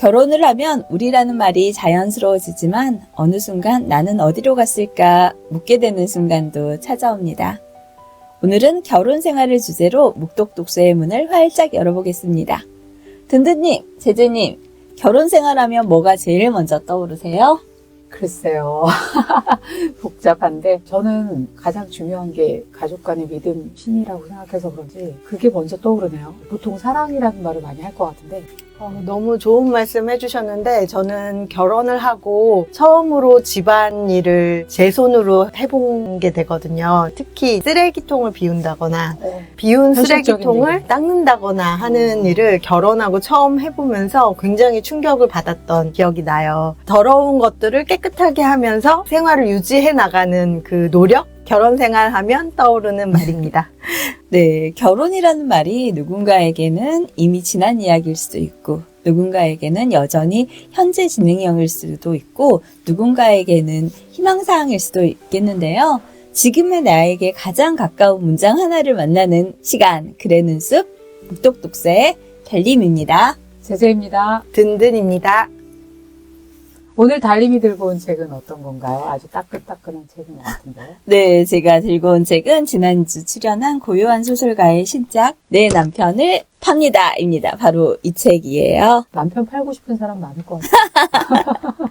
결혼을 하면 우리라는 말이 자연스러워지지만 어느 순간 나는 어디로 갔을까 묻게 되는 순간도 찾아옵니다. 오늘은 결혼 생활을 주제로 묵독독서의 문을 활짝 열어보겠습니다. 든든님, 제재님, 결혼 생활하면 뭐가 제일 먼저 떠오르세요? 글쎄요. 복잡한데 저는 가장 중요한 게 가족 간의 믿음, 신이라고 생각해서 그런지 그게 먼저 떠오르네요. 보통 사랑이라는 말을 많이 할 것 같은데 너무 좋은 말씀 해주셨는데 저는 결혼을 하고 처음으로 집안일을 제 손으로 해본 게 되거든요. 특히 쓰레기통을 비운다거나 비운 쓰레기통을 얘기. 닦는다거나 하는 일을 결혼하고 처음 해보면서 굉장히 충격을 받았던 기억이 나요. 더러운 것들을 깨끗하게 하면서 생활을 유지해 나가는 그 노력? 결혼 생활하면 떠오르는 말입니다. 네, 결혼이라는 말이 누군가에게는 이미 지난 이야기일 수도 있고 누군가에게는 여전히 현재 진행형일 수도 있고 누군가에게는 희망사항일 수도 있겠는데요. 지금의 나에게 가장 가까운 문장 하나를 만나는 시간, 글의 눈숲, 묵독독서의 달림입니다. 제재입니다. 든든입니다. 오늘 달림이 들고 온 책은 어떤 건가요? 아주 따끈따끈한 책인 것 같은데요. 네, 제가 들고 온 책은 지난주 출연한 고요한 소설가의 신작 내 남편을 팝니다 입니다. 바로 이 책이에요. 남편 팔고 싶은 사람 많을 것 같아요.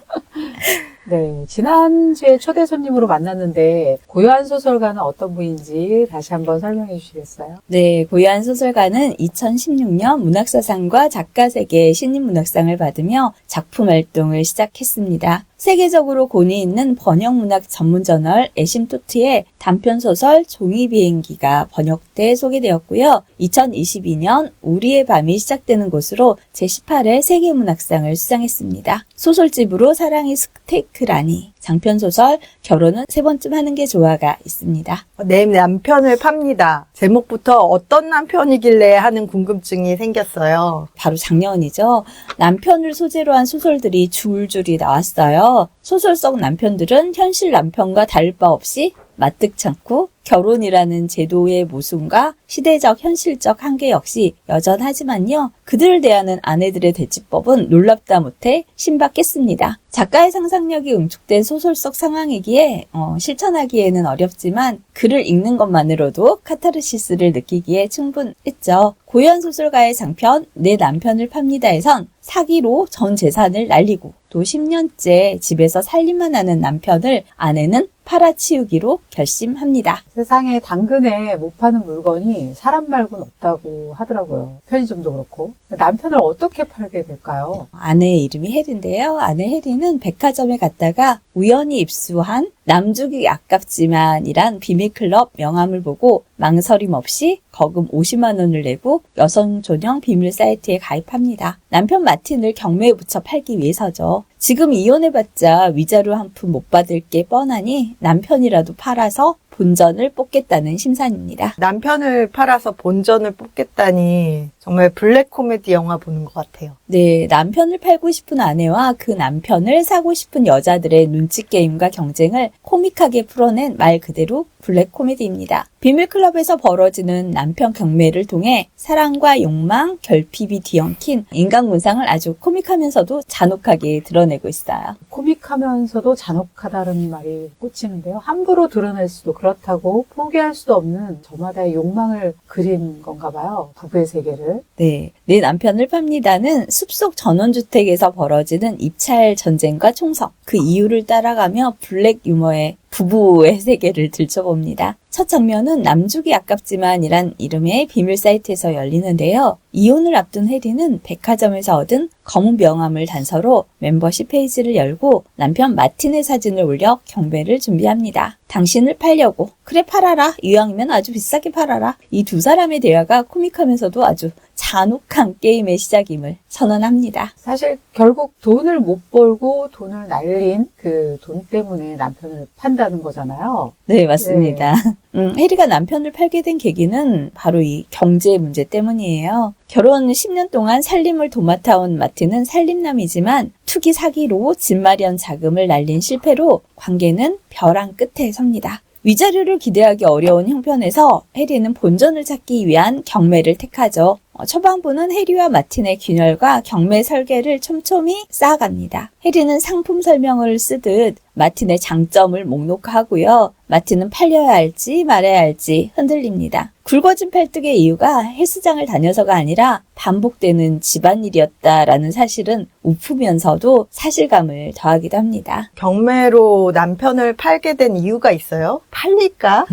네, 지난주에 초대 손님으로 만났는데 고요한 소설가는 어떤 분인지 다시 한번 설명해 주시겠어요? 네, 고요한 소설가는 2016년 문학사상과 작가세계 신인문학상을 받으며 작품 활동을 시작했습니다. 세계적으로 권위 있는 번역문학 전문저널 에심토트의 단편소설 종이비행기가 번역돼 소개되었고요. 2022년 우리의 밤이 시작되는 곳으로 제18회 세계문학상을 수상했습니다. 소설집으로 사랑이 스테이크라니, 장편소설 결혼은 세 번쯤 하는 게 좋아가 있습니다. 내 남편을 팝니다. 제목부터 어떤 남편이길래 하는 궁금증이 생겼어요. 바로 작년이죠. 남편을 소재로 한 소설들이 줄줄이 나왔어요. 소설 속 남편들은 현실 남편과 다를 바 없이 마뜩찮고 결혼이라는 제도의 모순과 시대적 현실적 한계 역시 여전하지만요. 그들을 대하는 아내들의 대치법은 놀랍다 못해 신박했습니다. 작가의 상상력이 응축된 소설 속 상황이기에 실천하기에는 어렵지만 글을 읽는 것만으로도 카타르시스를 느끼기에 충분했죠. 고요한 소설가의 장편 내 남편을 팝니다에선 사기로 전 재산을 날리고 또 10년째 집에서 살림만 하는 남편을 아내는 팔아치우기로 결심합니다. 세상에 당근에 못 파는 물건이 사람 말고는 없다고 하더라고요. 편의점도 그렇고. 남편을 어떻게 팔게 될까요? 아내의 이름이 혜리인데요. 아내 혜리는 백화점에 갔다가 우연히 입수한 남주기 아깝지만이란 비밀클럽 명함을 보고 망설임 없이 거금 50만 원을 내고 여성 전용 비밀 사이트에 가입합니다. 남편 마틴을 경매에 붙여 팔기 위해서죠. 지금 이혼해봤자 위자료 한 푼 못 받을 게 뻔하니 남편이라도 팔아서 본전을 뽑겠다는 심산입니다. 남편을 팔아서 본전을 뽑겠다니 정말 블랙 코미디 영화 보는 것 같아요. 네, 남편을 팔고 싶은 아내와 그 남편을 사고 싶은 여자들의 눈치 게임과 경쟁을 코믹하게 풀어낸 말 그대로 블랙 코미디입니다. 비밀클럽에서 벌어지는 남편 경매를 통해 사랑과 욕망, 결핍이 뒤엉킨 인간 문상을 아주 코믹하면서도 잔혹하게 드러내고 있어요. 코믹하면서도 잔혹하다는 말이 꽂히는데요. 함부로 드러낼 수도 그렇다고 포기할 수도 없는 저마다의 욕망을 그린 건가 봐요. 부부의 세계를. 네, 내 남편을 팝니다는 숲속 전원주택에서 벌어지는 입찰 전쟁과 총성, 그 이유를 따라가며 블랙 유머의 부부의 세계를 들춰봅니다. 첫 장면은 남주기 아깝지만이란 이름의 비밀 사이트에서 열리는데요. 이혼을 앞둔 혜리는 백화점에서 얻은 검은 명함을 단서로 멤버십 페이지를 열고 남편 마틴의 사진을 올려 경매를 준비합니다. 당신을 팔려고. 그래 팔아라. 이왕이면 아주 비싸게 팔아라. 이 두 사람의 대화가 코믹하면서도 아주 잔혹한 게임의 시작임을 선언합니다. 사실 결국 돈을 못 벌고 돈을 날린 그 돈 때문에 남편을 판다는 거잖아요. 네, 맞습니다. 혜리가 남편을 팔게 된 계기는 바로 이 경제 문제 때문이에요. 결혼 10년 동안 살림을 도맡아온 마틴은 살림남이지만 투기 사기로 집 마련 자금을 날린 실패로 관계는 벼랑 끝에 섭니다. 위자료를 기대하기 어려운 형편에서 혜리는 본전을 찾기 위한 경매를 택하죠. 초반부는 해리와 마틴의 균열과 경매 설계를 촘촘히 쌓아갑니다. 해리는 상품 설명을 쓰듯 마틴의 장점을 목록하고요. 마틴은 팔려야 할지 말아야 할지 흔들립니다. 굵어진 팔뚝의 이유가 헬스장을 다녀서가 아니라 반복되는 집안일이었다라는 사실은 우프면서도 사실감을 더하기도 합니다. 경매로 남편을 팔게 된 이유가 있어요? 팔릴까?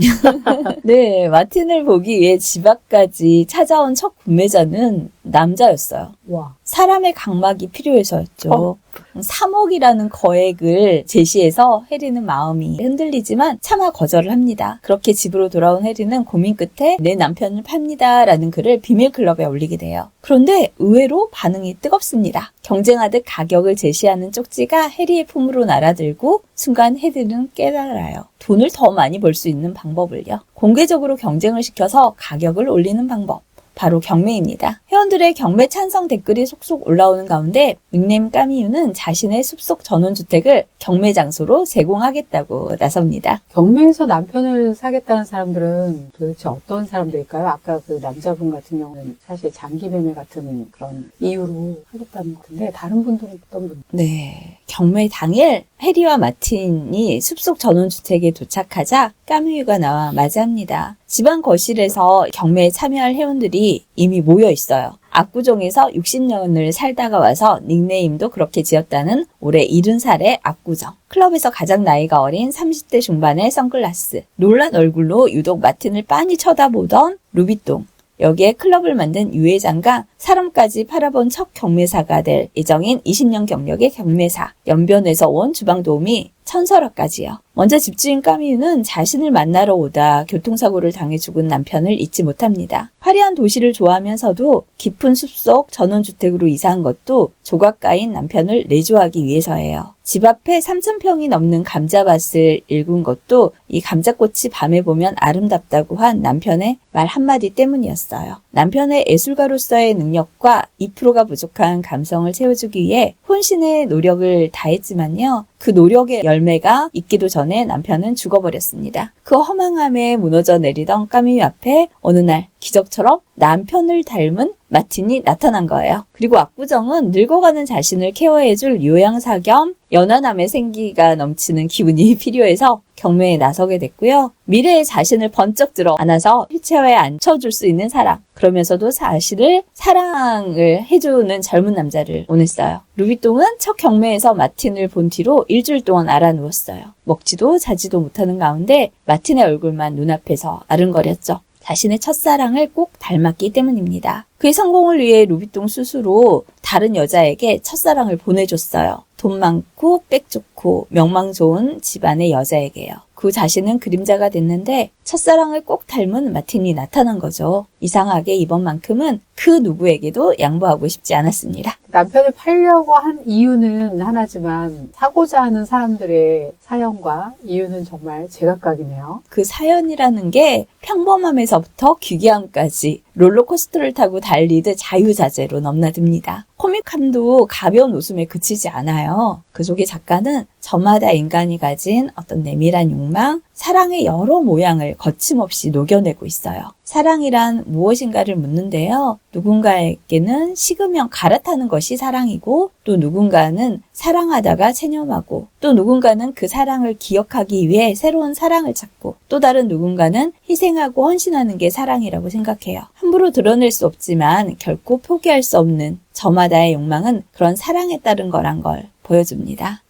네, 마틴을 보기 위해 집 앞까지 찾아온 첫 구매자는 남자였어요. 와. 사람의 각막이 필요해서였죠. 3억이라는 거액을 제시해서 해리는 마음이 흔들리지만 차마 거절을 합니다. 그렇게 집으로 돌아온 해리는 고민 끝에 내 남편을 팝니다라는 글을 비밀클럽에 올리게 돼요. 그런데 의외로 반응이 뜨겁습니다. 경쟁하듯 가격을 제시하는 쪽지가 해리의 품으로 날아들고 순간 해리는 깨달아요. 돈을 더 많이 벌 수 있는 방법을요. 공개적으로 경쟁을 시켜서 가격을 올리는 방법. 바로 경매입니다. 회원들의 경매 찬성 댓글이 속속 올라오는 가운데 닉네임 까미유는 자신의 숲속 전원주택을 경매 장소로 제공하겠다고 나섭니다. 경매에서 남편을 사겠다는 사람들은 도대체 어떤 사람들일까요? 아까 그 남자분 같은 경우는 사실 장기 매매 같은 그런 이유로 하겠다는 것 같은데 다른 분들은 어떤 분들? 네, 경매 당일 해리와 마틴이 숲속 전원주택에 도착하자 까미유가 나와 맞이합니다. 집안 거실에서 경매에 참여할 회원들이 이미 모여 있어요. 압구정에서 60년을 살다가 와서 닉네임도 그렇게 지었다는 올해 70살의 압구정. 클럽에서 가장 나이가 어린 30대 중반의 선글라스. 놀란 얼굴로 유독 마틴을 빤히 쳐다보던 루비똥. 여기에 클럽을 만든 유회장과 사람까지 팔아본 첫 경매사가 될 예정인 20년 경력의 경매사, 연변에서 온 주방도우미 천설아까지요. 먼저 집주인 까미유는 자신을 만나러 오다 교통사고를 당해 죽은 남편을 잊지 못합니다. 화려한 도시를 좋아하면서도 깊은 숲속 전원주택으로 이사한 것도 조각가인 남편을 내조하기 위해서예요. 집 앞에 3,000평이 넘는 감자밭을 일군 것도 이 감자꽃이 밤에 보면 아름답다고 한 남편의 말 한마디 때문이었어요. 남편의 예술가로서의 능력과 2%가 부족한 감성을 채워주기 위해 혼신의 노력을 다했지만요. 그 노력의 열매가 있기도 전에 남편은 죽어버렸습니다. 그 허망함에 무너져 내리던 까미유 앞에 어느 날 기적처럼 남편을 닮은 마틴이 나타난 거예요. 그리고 압구정은 늙어가는 자신을 케어해줄 요양사 겸 연하남의 생기가 넘치는 기운이 필요해서 경매에 나서게 됐고요. 미래의 자신을 번쩍 들어 안아서 휠체어에 앉혀줄 수 있는 사람, 그러면서도 자신을 사랑을 해주는 젊은 남자를 원했어요. 루비똥은 첫 경매에서 마틴을 본 뒤로 일주일 동안 알아누웠어요. 먹지도 자지도 못하는 가운데 마틴의 얼굴만 눈앞에서 아른거렸죠. 자신의 첫사랑을 꼭 닮았기 때문입니다. 그의 성공을 위해 루비똥 스스로 다른 여자에게 첫사랑을 보내줬어요. 돈 많고 빽 좋고 명망 좋은 집안의 여자에게요. 그 자신은 그림자가 됐는데 첫사랑을 꼭 닮은 마틴이 나타난 거죠. 이상하게 이번만큼은 그 누구에게도 양보하고 싶지 않았습니다. 남편을 팔려고 한 이유는 하나지만 사고자 하는 사람들의 사연과 이유는 정말 제각각이네요. 그 사연이라는 게 평범함에서부터 기괴함까지 롤러코스터를 타고 달리듯 자유자재로 넘나듭니다. 코믹함도 가벼운 웃음에 그치지 않아요. 그 속의 작가는 저마다 인간이 가진 어떤 내밀한 욕망, 사랑의 여러 모양을 거침없이 녹여내고 있어요. 사랑이란 무엇인가를 묻는데요. 누군가에게는 식으면 갈아타는 것이 사랑이고, 또 누군가는 사랑하다가 체념하고, 또 누군가는 그 사랑을 기억하기 위해 새로운 사랑을 찾고, 또 다른 누군가는 희생하고 헌신하는 게 사랑이라고 생각해요. 함부로 드러낼 수 없지만 결코 포기할 수 없는 저마다의 욕망은 그런 사랑에 따른 거란 걸 보여줍니다.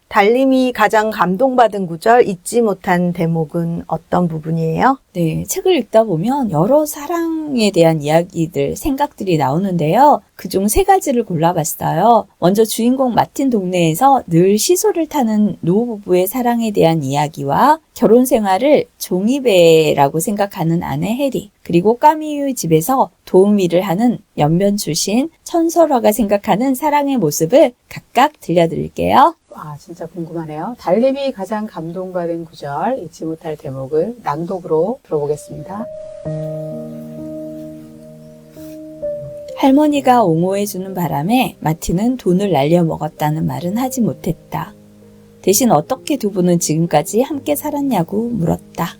달님이 가장 감동받은 구절, 잊지 못한 대목은 어떤 부분이에요? 네, 책을 읽다 보면 여러 사랑에 대한 이야기들, 생각들이 나오는데요. 그중 3가지를 골라봤어요. 먼저 주인공 마틴 동네에서 늘 시소를 타는 노부부의 사랑에 대한 이야기와 결혼 생활을 종이배라고 생각하는 아내 해리, 그리고 까미유 집에서 도움 일을 하는 연변 출신 천설화가 생각하는 사랑의 모습을 각각 들려드릴게요. 아, 진짜 궁금하네요. 달님이 가장 감동받은 구절, 잊지 못할 대목을 낭독으로 들어보겠습니다. 할머니가 옹호해주는 바람에 마틴은 돈을 날려먹었다는 말은 하지 못했다. 대신 어떻게 두 분은 지금까지 함께 살았냐고 물었다.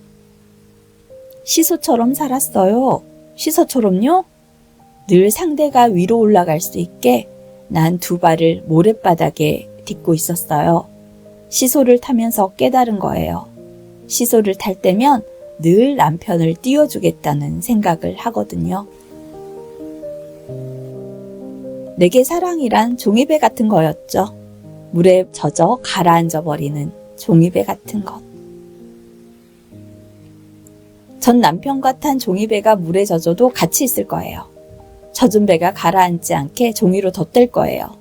시소처럼 살았어요. 시소처럼요? 늘 상대가 위로 올라갈 수 있게 난 두 발을 모랫바닥에 딛고 있었어요. 시소를 타면서 깨달은 거예요. 시소를 탈 때면 늘 남편을 띄워주겠다는 생각을 하거든요. 내게 사랑이란 종이배 같은 거였죠. 물에 젖어 가라앉아 버리는 종이배 같은 것. 전 남편과 탄 종이배가 물에 젖어도 같이 있을 거예요. 젖은 배가 가라앉지 않게 종이로 덧댈 거예요.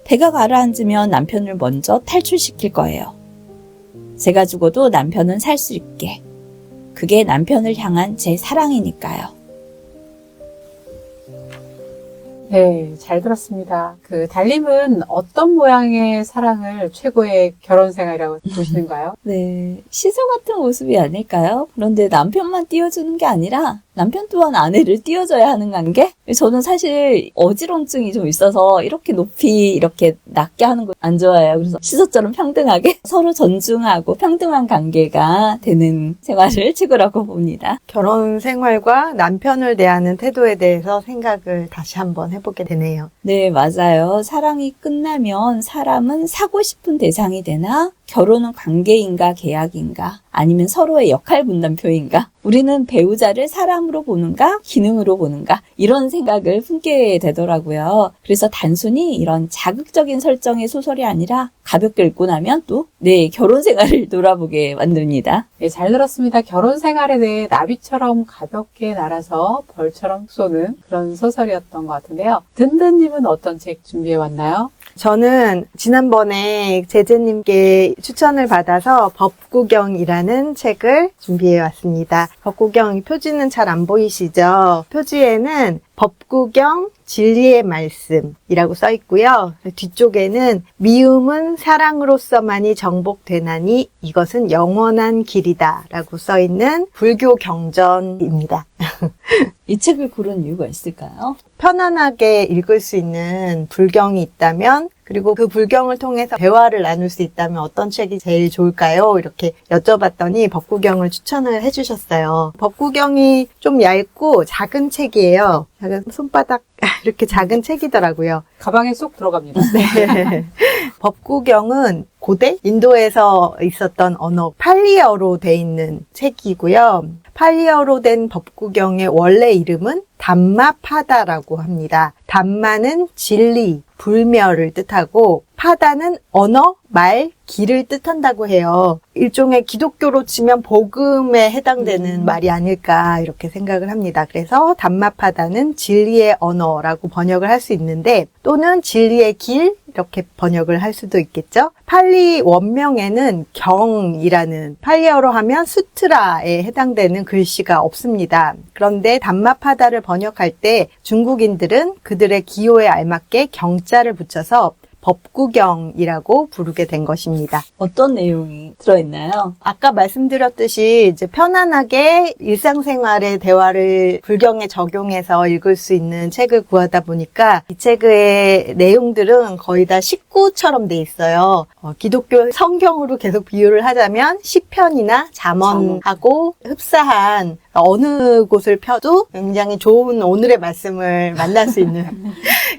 배가 가라앉으면 남편을 먼저 탈출시킬 거예요. 제가 죽어도 남편은 살 수 있게. 그게 남편을 향한 제 사랑이니까요. 네, 잘 들었습니다. 그 달님은 어떤 모양의 사랑을 최고의 결혼 생활이라고 보시는가요? 네, 시소 같은 모습이 아닐까요? 그런데 남편만 띄워주는 게 아니라 남편 또한 아내를 띄워줘야 하는 관계? 저는 사실 어지럼증이 좀 있어서 이렇게 높이 이렇게 낮게 하는 거 안 좋아해요. 그래서 시소처럼 평등하게 서로 존중하고 평등한 관계가 되는 생활을 최고라고 봅니다. 결혼 생활과 남편을 대하는 태도에 대해서 생각을 다시 한번 해보게 되네요. 네, 맞아요. 사랑이 끝나면 사람은 사고 싶은 대상이 되나? 결혼은 관계인가 계약인가? 아니면 서로의 역할 분담표인가? 우리는 배우자를 사람으로 보는가? 기능으로 보는가? 이런 생각을 품게 되더라고요. 그래서 단순히 이런 자극적인 설정의 소설이 아니라 가볍게 읽고 나면 또 내 결혼 생활을 돌아보게 만듭니다. 네, 잘 들었습니다. 결혼 생활에 대해 나비처럼 가볍게 날아서 벌처럼 쏘는 그런 소설이었던 것 같은데요. 든든님은 어떤 책 준비해 왔나요? 저는 지난번에 제재님께 추천을 받아서 법구경이라는 책을 준비해 왔습니다. 법구경 표지는 잘 안 보이시죠? 표지에는 법구경 진리의 말씀이라고 써 있고요. 뒤쪽에는 미움은 사랑으로서만이 정복되나니 이것은 영원한 길이다 라고 써 있는 불교 경전입니다. 이 책을 고른 이유가 있을까요? 편안하게 읽을 수 있는 불경이 있다면, 그리고 그 불경을 통해서 대화를 나눌 수 있다면 어떤 책이 제일 좋을까요? 이렇게 여쭤봤더니 법구경을 추천을 해주셨어요. 법구경이 좀 얇고 작은 책이에요. 작은 손바닥 이렇게 작은 책이더라고요. 가방에 쏙 들어갑니다. 네. 법구경은 고대 인도에서 있었던 언어 팔리어로 돼 있는 책이고요. 팔리어로 된 법구경의 원래 이름은 담마파다라고 합니다. 담마는 진리, 불멸을 뜻하고 파다는 언어, 말, 길을 뜻한다고 해요. 일종의 기독교로 치면 복음에 해당되는 말이 아닐까 이렇게 생각을 합니다. 그래서 담마파다는 진리의 언어라고 번역을 할 수 있는데, 또는 진리의 길 이렇게 번역을 할 수도 있겠죠. 팔리 원명에는 경이라는, 팔리어로 하면 수트라에 해당되는 글씨가 없습니다. 그런데 담마파다를 번역할 때 중국인들은 그들의 기호에 알맞게 경자를 붙여서 법구경이라고 부르게 된 것입니다. 어떤 내용이 들어있나요? 아까 말씀드렸듯이 이제 편안하게 일상생활의 대화를 불경에 적용해서 읽을 수 있는 책을 구하다 보니까 이 책의 내용들은 거의 다 식구처럼 돼 있어요. 기독교 성경으로 계속 비유를 하자면 시편이나 잠언하고 흡사한, 어느 곳을 펴도 굉장히 좋은 오늘의 말씀을 만날 수 있는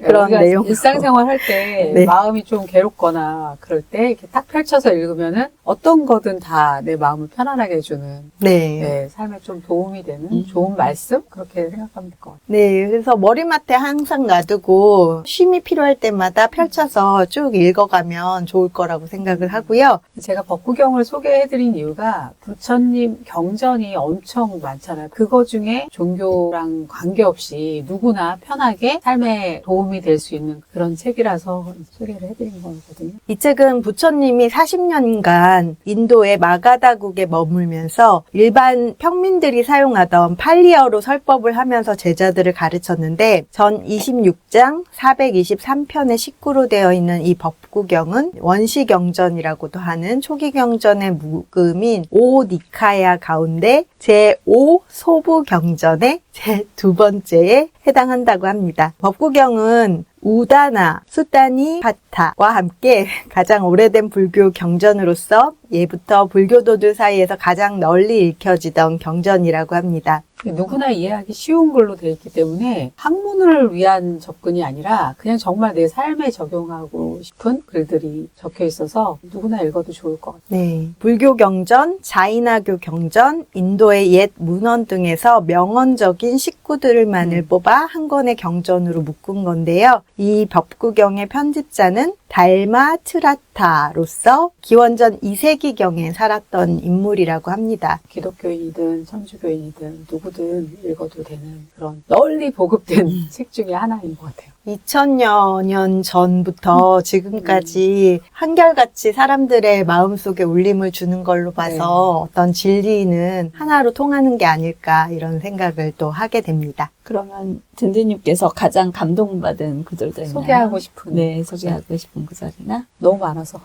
그런 내용. 일상생활 할 때 네. 마음이 좀 괴롭거나 그럴 때 이렇게 딱 펼쳐서 읽으면은 어떤 거든 다 내 마음을 편안하게 해주는, 네, 삶에 좀 도움이 되는 좋은 말씀? 그렇게 생각하면 될 것 같아요. 네, 그래서 머리맡에 항상 놔두고 쉼이 필요할 때마다 펼쳐서 쭉 읽어가면 좋을 거라고 생각을 하고요. 제가 법구경을 소개해드린 이유가 부처님 경전이 엄청 많잖아요. 그거 중에 종교랑 관계없이 누구나 편하게 삶에 도움이 될 수 있는 그런 책이라서 소개를 해드린 거거든요. 이 책은 부처님이 40년간 인도의 마가다국에 머물면서 일반 평민들이 사용하던 팔리어로 설법을 하면서 제자들을 가르쳤는데, 전 26장 423편의 식구로 되어 있는 이 법구경은 원시경전이라고도 하는 초기경전의 묵음인 오니카야 가운데 제5 소부경전의 제2번째에 해당한다고 합니다. 법구경은 우다나, 수다니, 파타와 함께 가장 오래된 불교 경전으로서 예부터 불교도들 사이에서 가장 널리 읽혀지던 경전이라고 합니다. 누구나 이해하기 쉬운 걸로 되어 있기 때문에 학문을 위한 접근이 아니라 그냥 정말 내 삶에 적용하고 싶은 글들이 적혀 있어서 누구나 읽어도 좋을 것 같아요. 네. 불교 경전, 자이나교 경전, 인도의 옛 문헌 등에서 명언적인 식구들만을 뽑아 한 권의 경전으로 묶은 건데요. 이 법구경의 편집자는 달마 트라타로서 기원전 2세기경에 살았던 인물이라고 합니다. 기독교인이든 천주교인이든 누구든 읽어도 되는 그런 널리 보급된 책 중에 하나인 것 같아요. 2000여 년 전부터 지금까지 한결같이 사람들의 마음속에 울림을 주는 걸로 봐서 어떤 진리는 하나로 통하는 게 아닐까 이런 생각을 또 하게 됩니다. 그러면 든든님께서 가장 감동받은 구절도 있나요? 소개하고 싶은 네, 소개하고 싶은 구절이나? 너무 많아서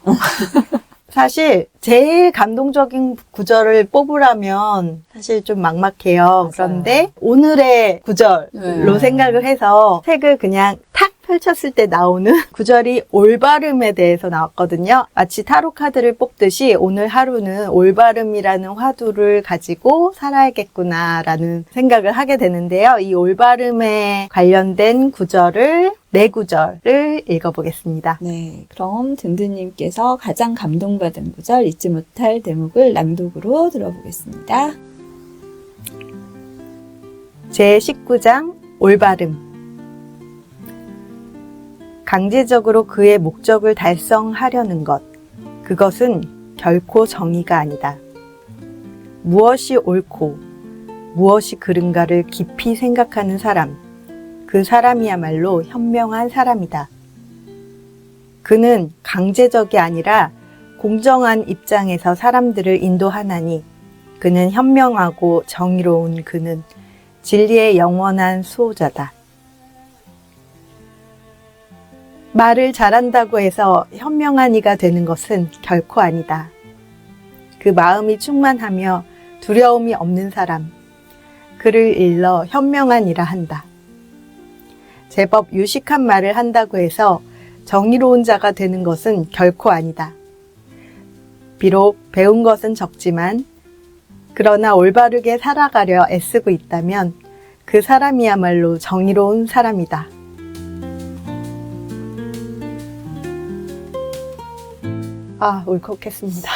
사실 제일 감동적인 구절을 뽑으라면 사실 좀 막막해요. 맞아요. 그런데 오늘의 구절로 네. 생각을 해서 책을 그냥 탁 펼쳤을 때 나오는 구절이 올바름에 대해서 나왔거든요. 마치 타로 카드를 뽑듯이 오늘 하루는 올바름이라는 화두를 가지고 살아야겠구나라는 생각을 하게 되는데요. 이 올바름에 관련된 구절을 네 구절을 읽어보겠습니다. 네, 그럼 든든님께서 가장 감동받은 구절 잊지 못할 대목을 낭독으로 들어보겠습니다. 제19장 올바름. 강제적으로 그의 목적을 달성하려는 것, 그것은 결코 정의가 아니다. 무엇이 옳고 무엇이 그른가를 깊이 생각하는 사람, 그 사람이야말로 현명한 사람이다. 그는 강제적이 아니라 공정한 입장에서 사람들을 인도하나니 그는 현명하고 정의로운 그는 진리의 영원한 수호자다. 말을 잘한다고 해서 현명한 이가 되는 것은 결코 아니다. 그 마음이 충만하며 두려움이 없는 사람, 그를 일러 현명한 이라 한다. 제법 유식한 말을 한다고 해서 정의로운 자가 되는 것은 결코 아니다. 비록 배운 것은 적지만 그러나 올바르게 살아가려 애쓰고 있다면 그 사람이야말로 정의로운 사람이다. 아, 울컥했습니다.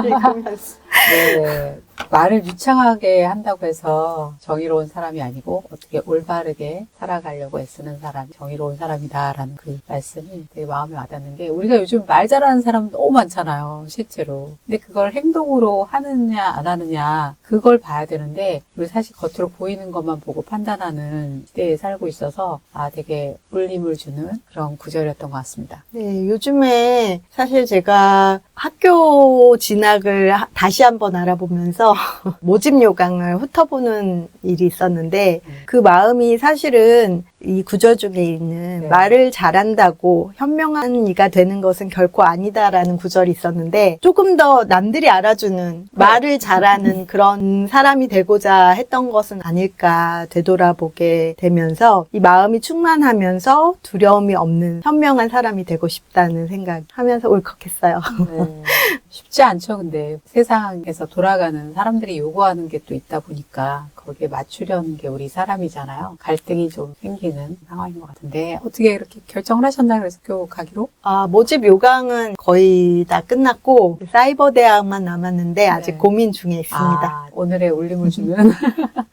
읽으면서. 네, 말을 유창하게 한다고 해서 정의로운 사람이 아니고 어떻게 올바르게 살아가려고 애쓰는 사람이 정의로운 사람이다라는 그 말씀이 되게 마음에 와닿는 게 우리가 요즘 말 잘하는 사람 너무 많잖아요, 실제로. 근데 그걸 행동으로 하느냐 안 하느냐 그걸 봐야 되는데 우리 사실 겉으로 보이는 것만 보고 판단하는 시대에 살고 있어서 되게 울림을 주는 그런 구절이었던 것 같습니다. 네, 요즘에 사실 제가 학교 진학을 다시 한번 알아보면서 모집 요강을 훑어보는 일이 있었는데 그 마음이 사실은 이 구절 중에 있는 네. 말을 잘한다고 현명한 이가 되는 것은 결코 아니다라는 구절이 있었는데 조금 더 남들이 알아주는 말을 잘하는 그런 사람이 되고자 했던 것은 아닐까 되돌아보게 되면서 이 마음이 충만하면서 두려움이 없는 현명한 사람이 되고 싶다는 생각하면서 울컥했어요. 네. 쉽지 않죠. 근데 세상에서 돌아가는 사람들이 요구하는 게 또 있다 보니까 거기에 맞추려는 게 우리 사람이잖아요. 갈등이 좀 생기는 상황인 것 같은데 어떻게 이렇게 결정을 하셨나요? 그래서 학교 가기로? 모집 요강은 거의 다 끝났고 사이버 대학만 남았는데 아직 네. 고민 중에 있습니다. 오늘의 울림을 주는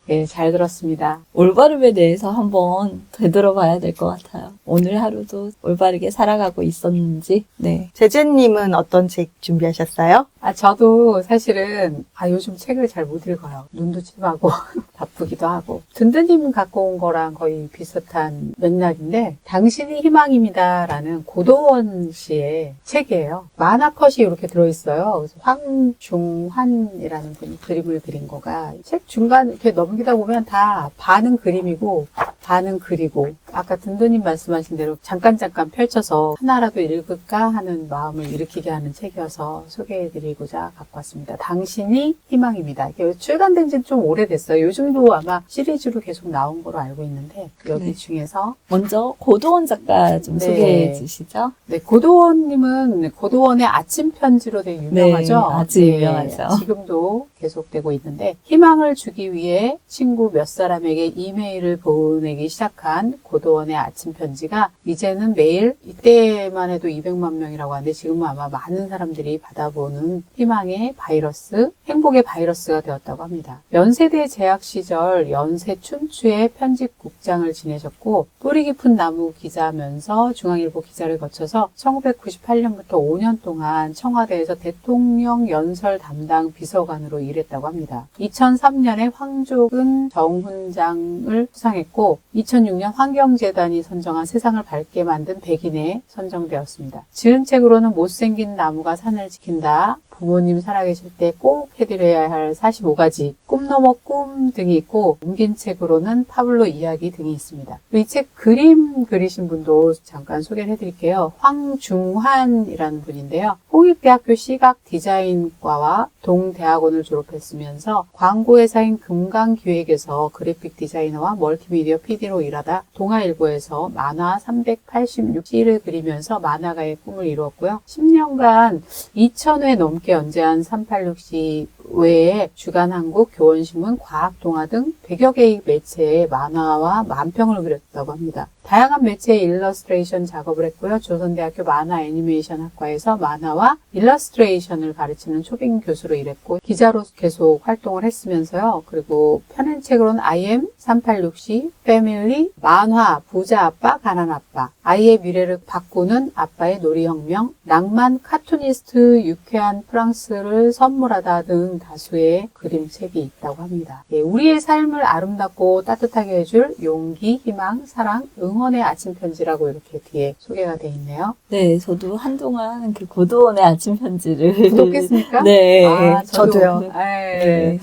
네, 잘 들었습니다. 올바름에 대해서 한번 되돌아봐야 될 것 같아요. 오늘 하루도 올바르게 살아가고 있었는지. 네. 제재님은 어떤 책 준비하셨어요? 저도 사실은 요즘 책을 잘 못 읽어요. 눈도 침하고 바쁘기도 하고. 든든님 갖고 온 거랑 거의 비슷한 맥락인데 당신이 희망입니다라는 고도원 씨의 책이에요. 만화 컷이 이렇게 들어있어요. 그래서 황중환이라는 분이 그림을 그린 거가 책 중간 이렇게 넘기다 보면 다 반은 그림이고 반은 글이고 아까 든든님 말씀하신 대로 잠깐 펼쳐서 하나라도 읽을까 하는 마음을 일으키게 하는 책이어서 소개해드리고 알리고자 갖고 왔습니다. 당신이 희망입니다. 이게 출간된 지는 좀 오래됐어요. 요즘도 아마 시리즈로 계속 나온 거로 알고 있는데 여기 네. 중에서 먼저 고도원 작가 좀 네. 소개해 주시죠. 네, 고도원님은 고도원의 아침 편지로 되게 유명하죠. 네, 아주 유명하죠. 지금도 계속되고 있는데 희망을 주기 위해 친구 몇 사람에게 이메일을 보내기 시작한 고도원의 아침 편지가 이제는 매일 이때만 해도 200만 명이라고 하는데 지금은 아마 많은 사람들이 받아보는 희망의 바이러스, 행복의 바이러스가 되었다고 합니다. 연세대 재학 시절 연세 춘추의 편집국장을 지내셨고 뿌리 깊은 나무 기자면서 중앙일보 기자를 거쳐서 1998년부터 5년 동안 청와대에서 대통령 연설 담당 비서관으로 일했다고 합니다. 2003년에 황족은 정훈장을 수상했고 2006년 환경재단이 선정한 세상을 밝게 만든 100인에 선정되었습니다. 지은 책으로는 못생긴 나무가 산을 지킨다, 부모님 살아계실 때 꼭 해드려야 할 45가지, 꿈 넘어 꿈 등이 있고 옮긴 책으로는 파블로 이야기 등이 있습니다. 이 책 그림 그리신 분도 잠깐 소개를 해드릴게요. 황중환이라는 분인데요. 홍익대학교 시각디자인과와 동대학원을 졸업했으면서 광고회사인 금강기획에서 그래픽 디자이너와 멀티미디어 PD로 일하다 동아일보에서 만화 386시를 그리면서 만화가의 꿈을 이루었고요. 10년간 2000회 넘게 연재한 386시 외에 주간 한국, 교원신문, 과학동화 등 100여 개의 매체의 만화와 만평을 그렸다고 합니다. 다양한 매체의 일러스트레이션 작업을 했고요. 조선대학교 만화 애니메이션 학과에서 만화와 일러스트레이션을 가르치는 초빙 교수로 일했고 기자로 계속 활동을 했으면서요. 그리고 펴낸책으로는 IM, 386시, 패밀리, 만화, 부자 아빠, 가난 아빠, 아이의 미래를 바꾸는 아빠의 놀이혁명, 낭만 카투니스트 유쾌한 프랑스를 선물하다 등 다수의 그림책이 있다고 합니다. 예, 우리의 삶을 아름답고 따뜻하게 해줄 용기, 희망, 사랑, 응원의 아침 편지라고 이렇게 뒤에 소개가 돼 있네요. 네, 저도 한동안 그 고도원의 아침 편지를 구독했습니까? 네. 아, 저도요. 네.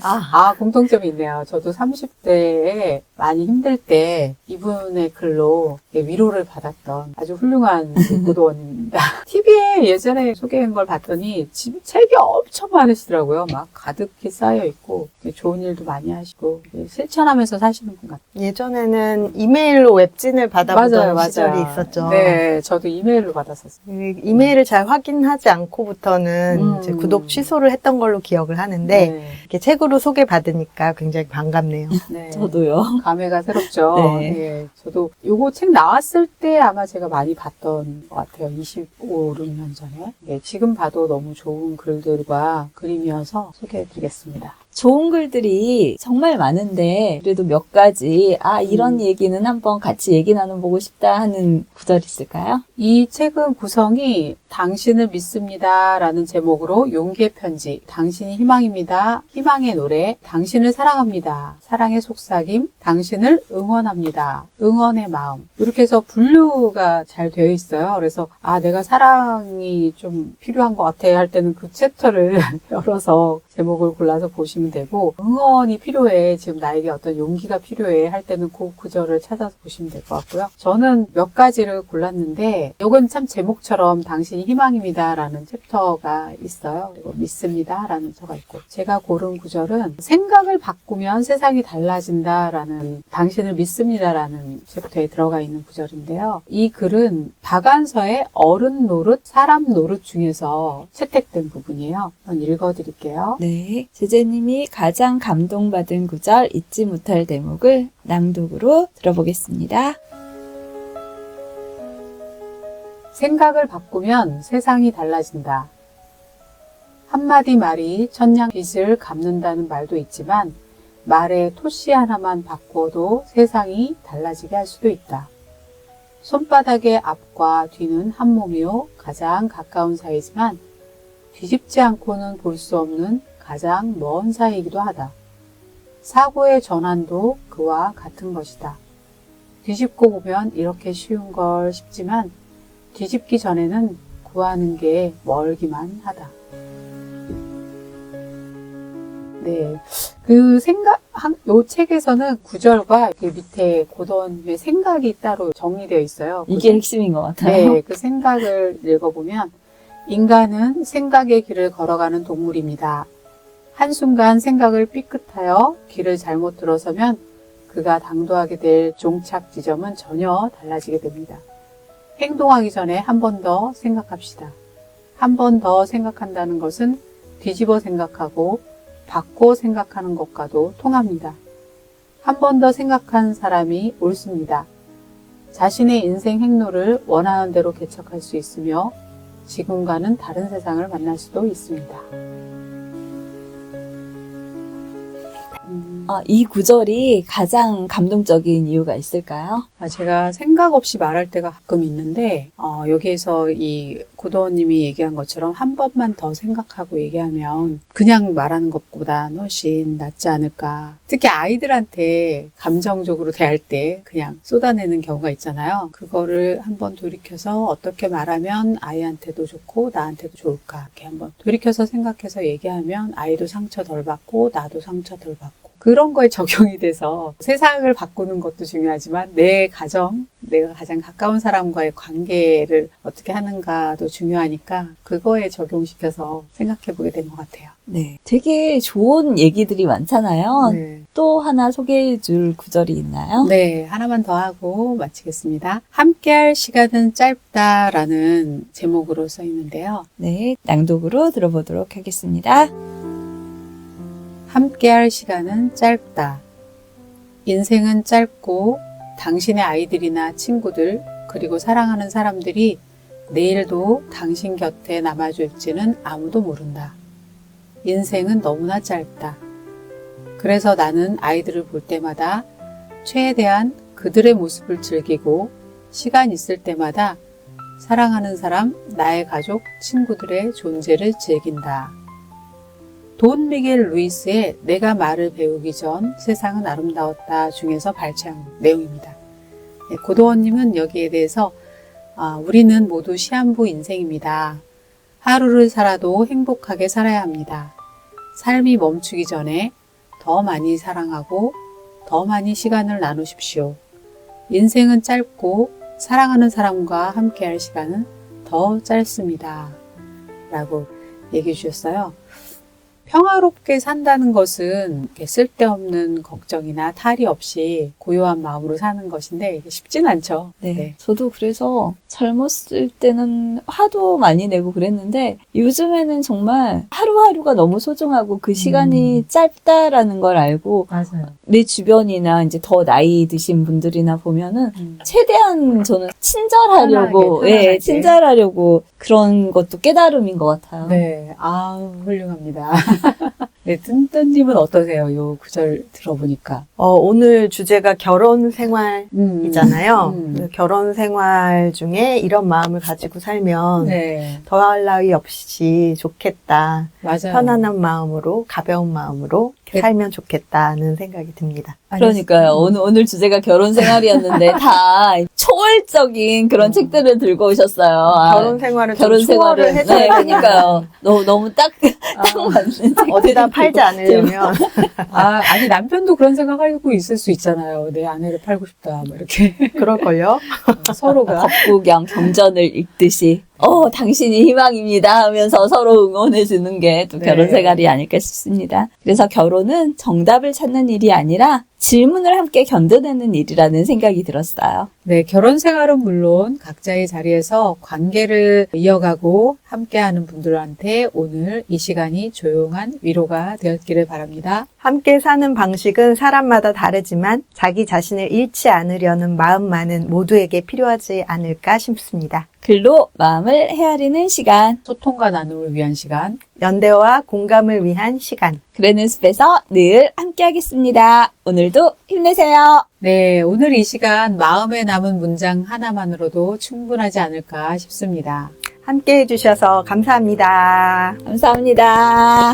공통점이 있네요. 저도 30대에 많이 힘들 때 이분의 글로 위로를 받았던 아주 훌륭한 고도원입니다. TV에 예전에 소개한 걸 봤더니 책이 엄청 많으시더라고요. 막 가득히 쌓여 있고 좋은 일도 많이 하시고 실천하면서 사시는 분 같아요. 예전에는 이메일로 웹진을 받아보던 맞아요. 시절이 있었죠. 네, 저도 이메일로 받았었어요. 이메일을 잘 확인하지 않고부터는 이제 구독 취소를 했던 걸로 기억을 하는데 네. 이렇게 책으로 소개받으니까 굉장히 반갑네요. 네. 저도요. 감회가 새롭죠. 네. 네. 저도 요거 책 나왔을 때 아마 제가 많이 봤던 것 같아요. 25, 6년 전에. 네, 지금 봐도 너무 좋은 글들과 그림이어서 소개해드리겠습니다. 좋은 글들이 정말 많은데 그래도 몇 가지 이런 얘기는 한번 같이 얘기 나눠보고 싶다 하는 구절 있을까요? 이 책은 구성이 당신을 믿습니다 라는 제목으로 용기의 편지, 당신이 희망입니다, 희망의 노래, 당신을 사랑합니다, 사랑의 속삭임, 당신을 응원합니다, 응원의 마음, 이렇게 해서 분류가 잘 되어 있어요. 그래서 내가 사랑이 좀 필요한 것 같아 할 때는 그 챕터를 열어서 제목을 골라서 보시면 되고, 응원이 필요해, 지금 나에게 어떤 용기가 필요해 할 때는 그 구절을 찾아서 보시면 될 것 같고요. 저는 몇 가지를 골랐는데 이건 참 제목처럼 당신이 희망입니다 라는 챕터가 있어요. 그리고 믿습니다 라는 처가 있고, 제가 고른 구절은 생각을 바꾸면 세상이 달라진다 라는 당신을 믿습니다 라는 챕터에 들어가 있는 구절인데요. 이 글은 박안서의 어른 노릇, 사람 노릇 중에서 채택된 부분이에요. 한번 읽어드릴게요. 네. 제재님이 가장 감동받은 구절, 잊지 못할 대목을 낭독으로 들어보겠습니다. 생각을 바꾸면 세상이 달라진다. 한마디 말이 천냥 빚을 갚는다는 말도 있지만 말의 토시 하나만 바꿔도 세상이 달라지게 할 수도 있다. 손바닥의 앞과 뒤는 한 몸이요 가장 가까운 사이지만 뒤집지 않고는 볼 수 없는 가장 먼 사이이기도 하다. 사고의 전환도 그와 같은 것이다. 뒤집고 보면 이렇게 쉬운 걸 싶지만 뒤집기 전에는 구하는 게 멀기만 하다. 네. 요 책에서는 구절과 그 밑에 고도원의 생각이 따로 정리되어 있어요. 이게 핵심인 것 같아요. 네. 그 생각을 읽어보면 인간은 생각의 길을 걸어가는 동물입니다. 한순간 생각을 삐끗하여 길을 잘못 들어서면 그가 당도하게 될 종착 지점은 전혀 달라지게 됩니다. 행동하기 전에 한 번 더 생각합시다. 한 번 더 생각한다는 것은 뒤집어 생각하고 바꿔 생각하는 것과도 통합니다. 한 번 더 생각한 사람이 옳습니다. 자신의 인생 행로를 원하는 대로 개척할 수 있으며 지금과는 다른 세상을 만날 수도 있습니다. 이 구절이 가장 감동적인 이유가 있을까요? 제가 생각 없이 말할 때가 가끔 있는데 여기에서 이 고도원님이 얘기한 것처럼 한 번만 더 생각하고 얘기하면 그냥 말하는 것보다 훨씬 낫지 않을까. 특히 아이들한테 감정적으로 대할 때 그냥 쏟아내는 경우가 있잖아요. 그거를 한번 돌이켜서 어떻게 말하면 아이한테도 좋고 나한테도 좋을까. 이렇게 한번 돌이켜서 생각해서 얘기하면 아이도 상처 덜 받고 나도 상처 덜 받고 그런 거에 적용이 돼서 세상을 바꾸는 것도 중요하지만 내 가정, 내가 가장 가까운 사람과의 관계를 어떻게 하는가도 중요하니까 그거에 적용시켜서 생각해 보게 된 것 같아요. 네. 되게 좋은 얘기들이 많잖아요. 네. 또 하나 소개해 줄 구절이 있나요? 네, 하나만 더 하고 마치겠습니다. 함께할 시간은 짧다라는 제목으로 써 있는데요. 네. 낭독으로 들어보도록 하겠습니다. 함께할 시간은 짧다. 인생은 짧고 당신의 아이들이나 친구들 그리고 사랑하는 사람들이 내일도 당신 곁에 남아줄지는 아무도 모른다. 인생은 너무나 짧다. 그래서 나는 아이들을 볼 때마다 최대한 그들의 모습을 즐기고 시간 있을 때마다 사랑하는 사람, 나의 가족, 친구들의 존재를 즐긴다. 돈 미겔 루이스의 내가 말을 배우기 전 세상은 아름다웠다 중에서 발췌한 내용입니다. 고도원님은 여기에 대해서 우리는 모두 시한부 인생입니다. 하루를 살아도 행복하게 살아야 합니다. 삶이 멈추기 전에 더 많이 사랑하고 더 많이 시간을 나누십시오. 인생은 짧고 사랑하는 사람과 함께할 시간은 더 짧습니다. 라고 얘기해 주셨어요. 평화롭게 산다는 것은 쓸데없는 걱정이나 탈이 없이 고요한 마음으로 사는 것인데 이게 쉽진 않죠. 네. 저도 그래서 젊었을 때는 화도 많이 내고 그랬는데 요즘에는 정말 하루하루가 너무 소중하고 그 시간이 짧다라는 걸 알고 맞아요. 내 주변이나 이제 더 나이 드신 분들이나 보면은 최대한 저는 친절하려고, 편하게. 친절하려고 그런 것도 깨달음인 것 같아요. 네, 훌륭합니다. 네, 뜬뜬님은 어떠세요? 요 구절 들어보니까. 오늘 주제가 결혼 생활이잖아요. 음. 결혼 생활 중에 이런 마음을 가지고 살면 네, 더할 나위 없이 좋겠다. 맞아요. 편안한 마음으로, 가벼운 마음으로 네. 살면 좋겠다는 생각이 듭니다. 그러니까요. 오늘 주제가 결혼 생활이었는데 다 초월적인 그런 책들을 들고 오셨어요. 결혼 생활은 결혼 좀 초월을 생활을 해줘야 그러니까요. 너무 딱 맞는 책. 어디다 팔지 않으려면 아니, 남편도 그런 생각하고 있을 수 있잖아요. 내 아내를 팔고 싶다, 뭐 이렇게. 그럴걸요? 서로가. 덕구경 경전을 읽듯이 당신이 희망입니다 하면서 서로 응원해주는 게 또 네. 결혼 생활이 아닐까 싶습니다. 그래서 결혼은 정답을 찾는 일이 아니라 질문을 함께 견뎌내는 일이라는 생각이 들었어요. 네, 결혼 생활은 물론 각자의 자리에서 관계를 이어가고 함께하는 분들한테 오늘 이 시간이 조용한 위로가 되었기를 바랍니다. 함께 사는 방식은 사람마다 다르지만 자기 자신을 잃지 않으려는 마음만은 모두에게 필요하지 않을까 싶습니다. 글로 마음을 헤아리는 시간. 소통과 나눔을 위한 시간. 연대와 공감을 위한 시간. 그래는 숲에서 늘 함께하겠습니다. 오늘도 힘내세요. 네, 오늘 이 시간 마음에 남은 문장 하나만으로도 충분하지 않을까 싶습니다. 함께 해주셔서 감사합니다. 감사합니다.